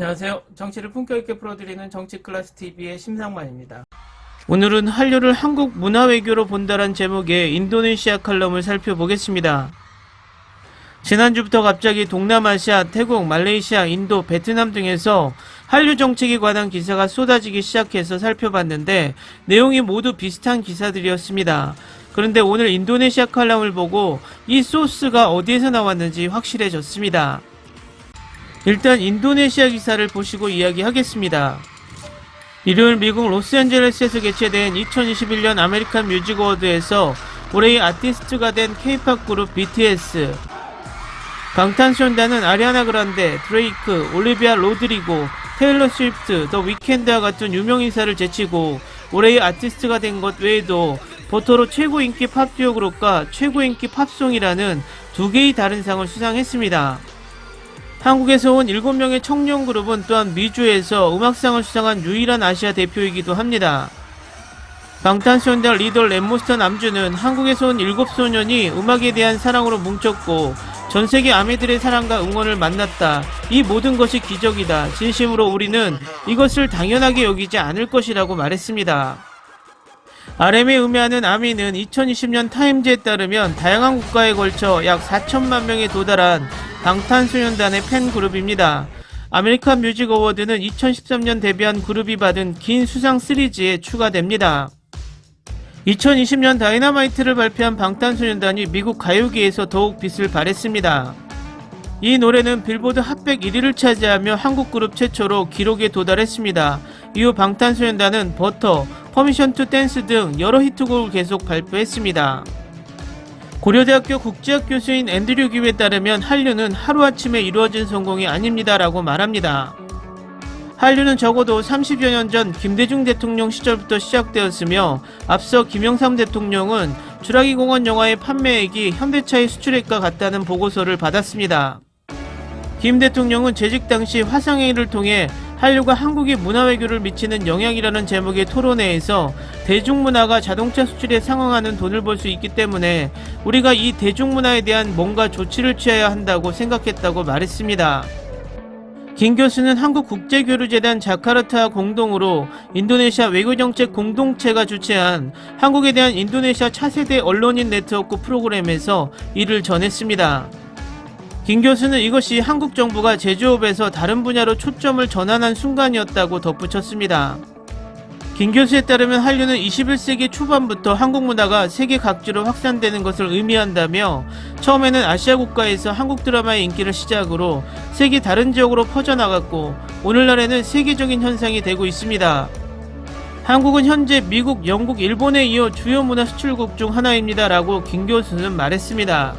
안녕하세요. 정치를 품격 있게 풀어드리는 정치클래스TV의 심상만입니다. 오늘은 한류를 한국 문화외교로 본다란 제목의 인도네시아 칼럼을 살펴보겠습니다. 지난주부터 갑자기 동남아시아, 태국, 말레이시아, 인도, 베트남 등에서 한류 정책에 관한 기사가 쏟아지기 시작해서 살펴봤는데 내용이 모두 비슷한 기사들이었습니다. 그런데 오늘 인도네시아 칼럼을 보고 이 소스가 어디에서 나왔는지 확실해졌습니다. 일단 인도네시아 기사를 보시고 이야기하겠습니다. 일요일 미국 로스앤젤레스에서 개최된 2021년 아메리칸 뮤직 어워드에서 올해의 아티스트가 된 K-POP 그룹 BTS, 방탄소년단은 아리아나 그란데, 드레이크, 올리비아 로드리고, 테일러 스위프트, 더 위켄드와 같은 유명 인사를 제치고 올해의 아티스트가 된 것 외에도 버터로 최고 인기 팝 듀오 그룹과 최고 인기 팝송이라는 두 개의 다른 상을 수상했습니다. 한국에서 온 7명의 청년 그룹은 또한 미주에서 음악상을 수상한 유일한 아시아 대표이기도 합니다. 방탄소년단 리더 랩몬스터 남주는 한국에서 온 7소년이 음악에 대한 사랑으로 뭉쳤고 전세계 아미들의 사랑과 응원을 만났다. 이 모든 것이 기적이다. 진심으로 우리는 이것을 당연하게 여기지 않을 것이라고 말했습니다. RM에 음해하는 아미는 2020년 타임즈에 따르면 다양한 국가에 걸쳐 약 4천만 명에 도달한 방탄소년단의 팬그룹입니다. 아메리칸 뮤직 어워드는 2013년 데뷔한 그룹이 받은 긴 수상 시리즈에 추가됩니다. 2020년 다이너마이트를 발표한 방탄소년단이 미국 가요계에서 더욱 빛을 발했습니다. 이 노래는 빌보드 핫100 1위를 차지하며 한국 그룹 최초로 기록에 도달했습니다. 이후 방탄소년단은 버터, 퍼미션 투 댄스 등 여러 히트곡을 계속 발표했습니다. 고려대학교 국제학 교수인 앤드류 기에 따르면 한류는 하루아침에 이루어진 성공이 아닙니다 라고 말합니다. 한류는 적어도 30여 년 전 김대중 대통령 시절부터 시작되었으며 앞서 김영삼 대통령은 주라기공원 영화의 판매액이 현대차의 수출액과 같다는 보고서를 받았습니다. 김 대통령은 재직 당시 화상회의를 통해 한류가 한국의 문화외교를 미치는 영향이라는 제목의 토론회에서 대중문화가 자동차 수출에 상응하는 돈을 벌 수 있기 때문에 우리가 이 대중문화에 대한 뭔가 조치를 취해야 한다고 생각했다고 말했습니다. 김 교수는 한국국제교류재단 자카르타와 공동으로 인도네시아 외교정책 공동체가 주최한 한국에 대한 인도네시아 차세대 언론인 네트워크 프로그램에서 이를 전했습니다. 김 교수는 이것이 한국 정부가 제조업에서 다른 분야로 초점을 전환한 순간이었다고 덧붙였습니다. 김 교수에 따르면 한류는 21세기 초반부터 한국 문화가 세계 각지로 확산되는 것을 의미한다며 처음에는 아시아 국가에서 한국 드라마의 인기를 시작으로 세계 다른 지역으로 퍼져나갔고 오늘날에는 세계적인 현상이 되고 있습니다. 한국은 현재 미국, 영국, 일본에 이어 주요 문화 수출국 중 하나입니다 라고 김 교수는 말했습니다.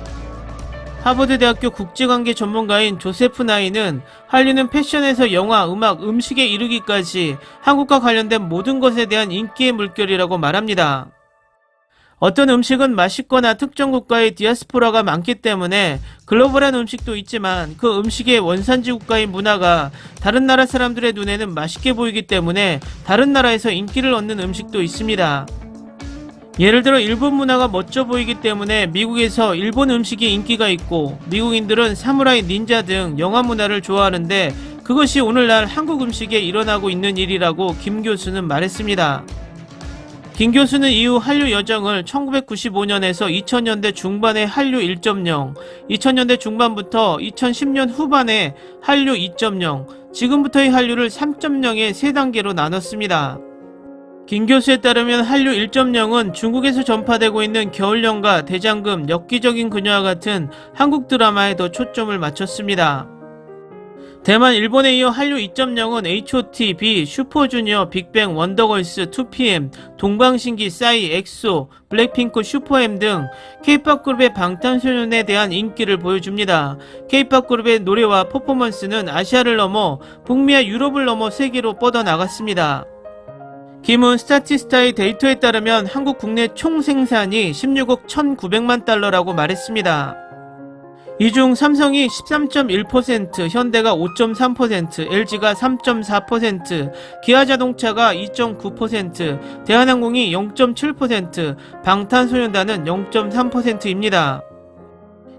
하버드대학교 국제관계 전문가인 조세프 나이는 한류는 패션에서 영화, 음악, 음식에 이르기까지 한국과 관련된 모든 것에 대한 인기의 물결이라고 말합니다. 어떤 음식은 맛있거나 특정 국가의 디아스포라가 많기 때문에 글로벌한 음식도 있지만 그 음식의 원산지 국가의 문화가 다른 나라 사람들의 눈에는 맛있게 보이기 때문에 다른 나라에서 인기를 얻는 음식도 있습니다. 예를 들어 일본 문화가 멋져 보이기 때문에 미국에서 일본 음식이 인기가 있고 미국인들은 사무라이 닌자 등 영화 문화를 좋아하는데 그것이 오늘날 한국 음식에 일어나고 있는 일이라고 김 교수는 말했습니다. 김 교수는 이후 한류 여정을 1995년에서 2000년대 중반의 한류 1.0, 2000년대 중반부터 2010년 후반의 한류 2.0, 지금부터의 한류를 3.0의 세 단계로 나눴습니다. 김 교수에 따르면 한류 1.0은 중국에서 전파되고 있는 겨울연가, 대장금, 엽기적인 그녀와 같은 한국 드라마에 더 초점을 맞췄습니다. 대만, 일본에 이어 한류 2.0은 H.O.T, B, 슈퍼주니어, 빅뱅, 원더걸스, 2PM, 동방신기, 싸이, 엑소, 블랙핑크, 슈퍼엠 등 K-POP 그룹의 방탄소년단에 대한 인기를 보여줍니다. K-POP 그룹의 노래와 퍼포먼스는 아시아를 넘어 북미와 유럽을 넘어 세계로 뻗어나갔습니다. 김은 스타티스타의 데이터에 따르면 한국 국내 총 생산이 16억 1,900만 달러라고 말했습니다. 이 중 삼성이 13.1%, 현대가 5.3%, LG가 3.4%, 기아자동차가 2.9%, 대한항공이 0.7%, 방탄소년단은 0.3%입니다.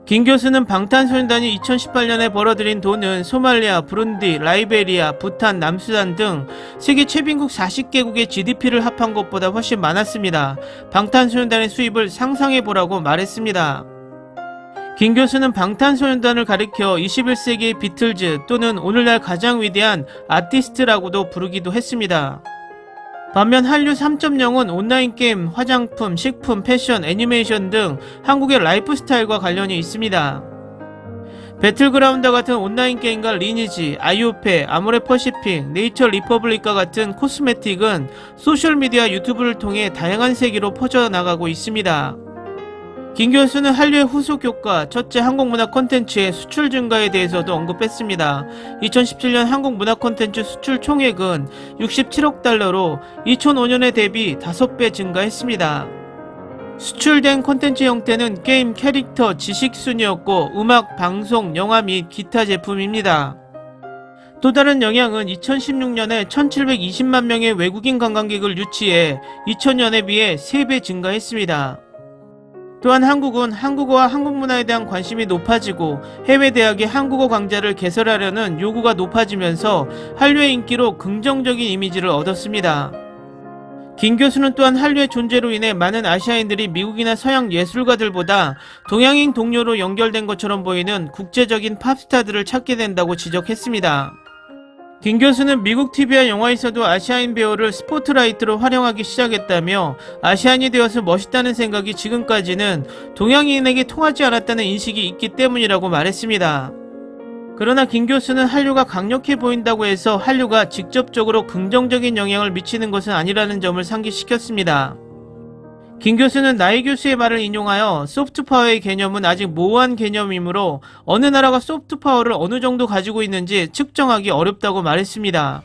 김 교수는 방탄소년단이 2018년에 벌어들인 돈은 소말리아, 부룬디, 라이베리아, 부탄, 남수단 등 세계 최빈국 40개국의 GDP를 합한 것보다 훨씬 많았습니다. 방탄소년단의 수입을 상상해보라고 말했습니다. 김 교수는 방탄소년단을 가리켜 21세기의 비틀즈 또는 오늘날 가장 위대한 아티스트라고도 부르기도 했습니다. 반면 한류 3.0은 온라인 게임, 화장품, 식품, 패션, 애니메이션 등 한국의 라이프 스타일과 관련이 있습니다. 배틀그라운드 같은 온라인 게임과 리니지, 아이오페, 아모레 퍼시픽, 네이처 리퍼블릭과 같은 코스메틱은 소셜미디어와 유튜브를 통해 다양한 세계로 퍼져나가고 있습니다. 김 교수는 한류의 후속 효과, 첫째 한국 문화 콘텐츠의 수출 증가에 대해서도 언급했습니다. 2017년 한국 문화 콘텐츠 수출 총액은 67억 달러로 2005년에 대비 5배 증가했습니다. 수출된 콘텐츠 형태는 게임, 캐릭터, 지식 순이었고 음악, 방송, 영화 및 기타 제품입니다. 또 다른 영향은 2016년에 1720만 명의 외국인 관광객을 유치해 2000년에 비해 3배 증가했습니다. 또한 한국은 한국어와 한국 문화에 대한 관심이 높아지고 해외 대학의 한국어 강좌를 개설하려는 요구가 높아지면서 한류의 인기로 긍정적인 이미지를 얻었습니다. 김 교수는 또한 한류의 존재로 인해 많은 아시아인들이 미국이나 서양 예술가들보다 동양인 동료로 연결된 것처럼 보이는 국제적인 팝스타들을 찾게 된다고 지적했습니다. 김 교수는 미국 TV와 영화에서도 아시아인 배우를 스포트라이트로 활용하기 시작했다며 아시안이 되어서 멋있다는 생각이 지금까지는 동양인에게 통하지 않았다는 인식이 있기 때문이라고 말했습니다. 그러나 김 교수는 한류가 강력해 보인다고 해서 한류가 직접적으로 긍정적인 영향을 미치는 것은 아니라는 점을 상기시켰습니다. 김 교수는 나이 교수의 말을 인용하여 소프트파워의 개념은 아직 모호한 개념이므로 어느 나라가 소프트파워를 어느 정도 가지고 있는지 측정하기 어렵다고 말했습니다.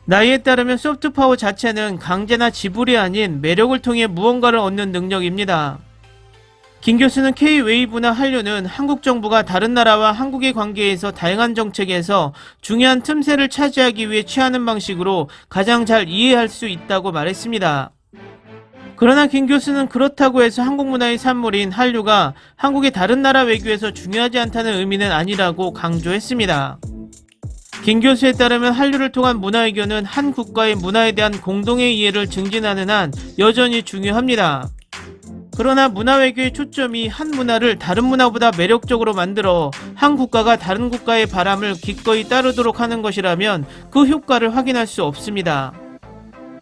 나이에 따르면 소프트파워 자체는 강제나 지불이 아닌 매력을 통해 무언가를 얻는 능력입니다. 김 교수는 K-웨이브나 한류는 한국 정부가 다른 나라와 한국의 관계에서 다양한 정책에서 중요한 틈새를 차지하기 위해 취하는 방식으로 가장 잘 이해할 수 있다고 말했습니다. 그러나 김 교수는 그렇다고 해서 한국 문화의 산물인 한류가 한국의 다른 나라 외교에서 중요하지 않다는 의미는 아니라고 강조했습니다. 김 교수에 따르면 한류를 통한 문화외교는 한 국가의 문화에 대한 공동의 이해를 증진하는 한 여전히 중요합니다. 그러나 문화외교의 초점이 한 문화를 다른 문화보다 매력적으로 만들어 한 국가가 다른 국가의 바람을 기꺼이 따르도록 하는 것이라면 그 효과를 확인할 수 없습니다.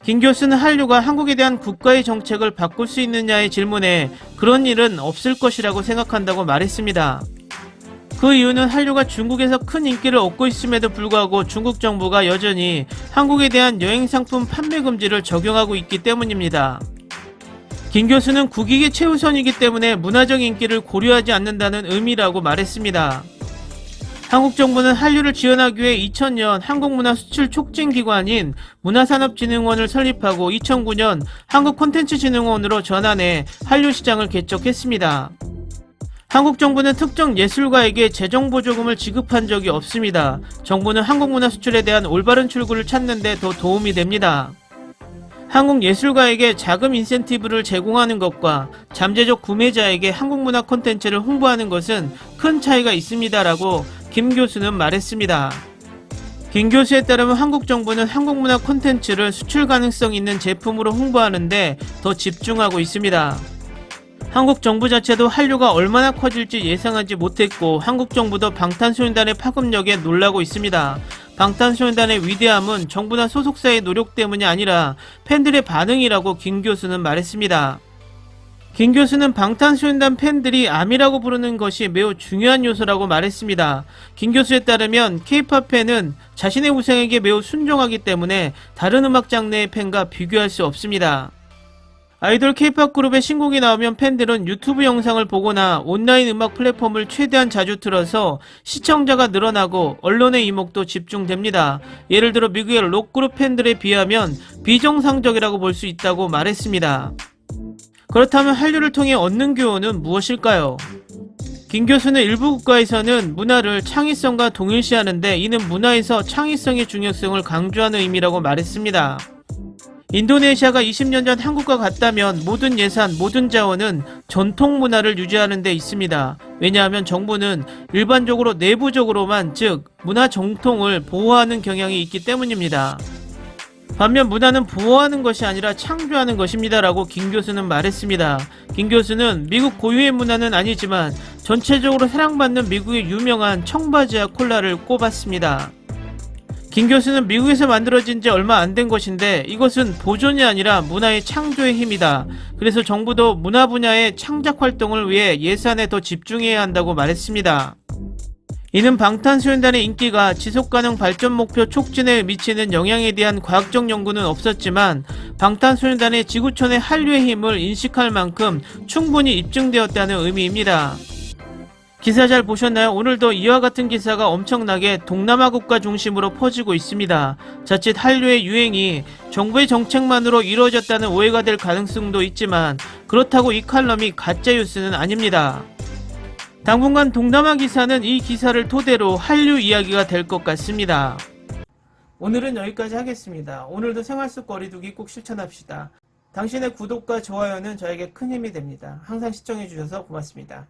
김 교수는 한류가 한국에 대한 국가의 정책을 바꿀 수 있느냐의 질문에 그런 일은 없을 것이라고 생각한다고 말했습니다. 그 이유는 한류가 중국에서 큰 인기를 얻고 있음에도 불구하고 중국 정부가 여전히 한국에 대한 여행상품 판매 금지를 적용하고 있기 때문입니다. 김 교수는 국익이 최우선이기 때문에 문화적 인기를 고려하지 않는다는 의미라고 말했습니다. 한국 정부는 한류를 지원하기 위해 2000년 한국문화수출촉진기관인 문화산업진흥원을 설립하고 2009년 한국콘텐츠진흥원으로 전환해 한류 시장을 개척했습니다. 한국 정부는 특정 예술가에게 재정보조금을 지급한 적이 없습니다. 정부는 한국문화 수출에 대한 올바른 출구를 찾는 데 더 도움이 됩니다. 한국 예술가에게 자금 인센티브를 제공하는 것과 잠재적 구매자에게 한국문화 콘텐츠를 홍보하는 것은 큰 차이가 있습니다라고 김 교수는 말했습니다. 김 교수에 따르면 한국 정부는 한국문화 콘텐츠를 수출 가능성 있는 제품으로 홍보하는데 더 집중하고 있습니다. 한국 정부 자체도 한류가 얼마나 커질지 예상하지 못했고 한국 정부도 방탄소년단의 파급력에 놀라고 있습니다. 방탄소년단의 위대함은 정부나 소속사의 노력 때문이 아니라 팬들의 반응이라고 김 교수는 말했습니다. 김 교수는 방탄소년단 팬들이 아미라고 부르는 것이 매우 중요한 요소라고 말했습니다. 김 교수에 따르면 K-팝 팬은 자신의 우상에게 매우 순종하기 때문에 다른 음악 장르의 팬과 비교할 수 없습니다. 아이돌 K-팝 그룹의 신곡이 나오면 팬들은 유튜브 영상을 보거나 온라인 음악 플랫폼을 최대한 자주 틀어서 시청자가 늘어나고 언론의 이목도 집중됩니다. 예를 들어 미국의 록그룹 팬들에 비하면 비정상적이라고 볼 수 있다고 말했습니다. 그렇다면 한류를 통해 얻는 교훈은 무엇일까요? 김 교수는 일부 국가에서는 문화를 창의성과 동일시하는데 이는 문화에서 창의성의 중요성을 강조하는 의미라고 말했습니다. 인도네시아가 20년 전 한국과 같다면 모든 예산, 모든 자원은 전통 문화를 유지하는 데 있습니다. 왜냐하면 정부는 일반적으로 내부적으로만, 즉 문화 정통을 보호하는 경향이 있기 때문입니다. 반면 문화는 보호하는 것이 아니라 창조하는 것입니다 라고 김 교수는 말했습니다. 김 교수는 미국 고유의 문화는 아니지만 전체적으로 사랑받는 미국의 유명한 청바지와 콜라를 꼽았습니다. 김 교수는 미국에서 만들어진 지 얼마 안 된 것인데 이것은 보존이 아니라 문화의 창조의 힘이다. 그래서 정부도 문화 분야의 창작 활동을 위해 예산에 더 집중해야 한다고 말했습니다. 이는 방탄소년단의 인기가 지속가능 발전 목표 촉진에 미치는 영향에 대한 과학적 연구는 없었지만 방탄소년단의 지구촌의 한류의 힘을 인식할 만큼 충분히 입증되었다는 의미입니다. 기사 잘 보셨나요? 오늘도 이와 같은 기사가 엄청나게 동남아 국가 중심으로 퍼지고 있습니다. 자칫 한류의 유행이 정부의 정책만으로 이루어졌다는 오해가 될 가능성도 있지만 그렇다고 이 칼럼이 가짜뉴스는 아닙니다. 당분간 동남아 기사는 이 기사를 토대로 한류 이야기가 될 것 같습니다. 오늘은 여기까지 하겠습니다. 오늘도 생활 속 거리두기 꼭 실천합시다. 당신의 구독과 좋아요는 저에게 큰 힘이 됩니다. 항상 시청해주셔서 고맙습니다.